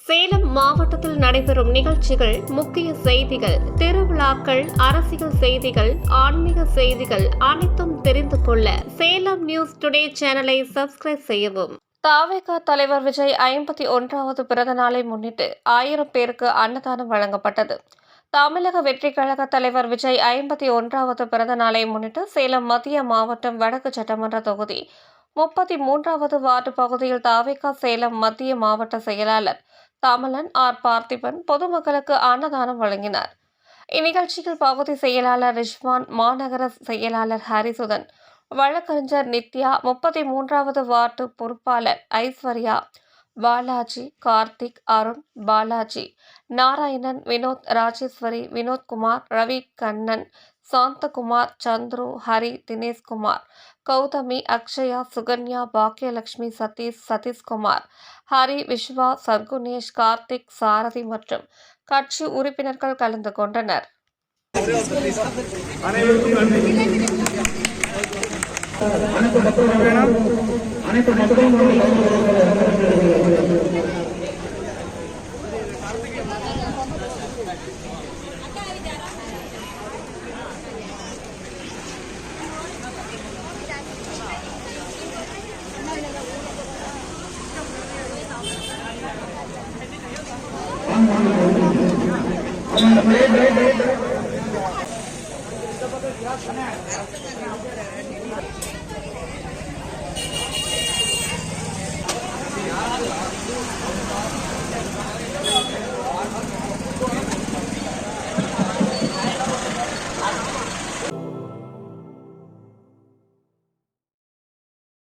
சேலம் மாவட்டத்தில் நடைபெறும் நிகழ்ச்சிகள், முக்கிய செய்திகள், திருவிழாக்கள், அரசியல் செய்திகள், ஆன்மீக செய்திகள் அனைத்தும் தெரிந்து கொள்ள சேலம் நியூஸ் டுடே சேனலை சப்ஸ்கிரைப் செய்யவும். தவேக தலைவர் விஜய் 51வது பிறந்த நாளை முன்னிட்டு 1000 பேருக்கு அன்னதானம் வழங்கப்பட்டது. தமிழக வெற்றிக் கழக தலைவர் விஜய் 51வது பிறந்த நாளை முன்னிட்டு சேலம் மத்திய மாவட்டம் வடக்கு சட்டமன்ற தொகுதி 33வது வார்டு பகுதியில் தவேக சேலம் மத்திய மாவட்ட செயலாளர் தமிழன் ஆர். பார்த்திபன் பொதுமக்களுக்கு அன்னதானம் வழங்கினார். இந்நிகழ்ச்சியில் பகுதி செயலாளர் ரிஷ்வான், மாநகர செயலாளர் ஹரிசுதன், வழக்கறிஞர் நித்யா, 33வது வார்டு பொறுப்பாளர் ஐஸ்வர்யா, பாலாஜி, கார்த்திக், அருண், பாலாஜி, நாராயணன், வினோத், ராஜேஸ்வரி, வினோத்குமார், ரவி, கண்ணன், சாந்தகுமார், சந்துரு, ஹரி, தினேஷ்குமார், கௌதமி, அக்ஷயா, சுகன்யா, பாக்கியலட்சுமி, சதீஷ், சதீஷ்குமார், ஹரி, விஸ்வா, சர்குணேஷ், கார்த்திக், சாரதி மற்றும் கட்சி உறுப்பினர்கள் கலந்து கொண்டனர். அனைத்து மக்களும்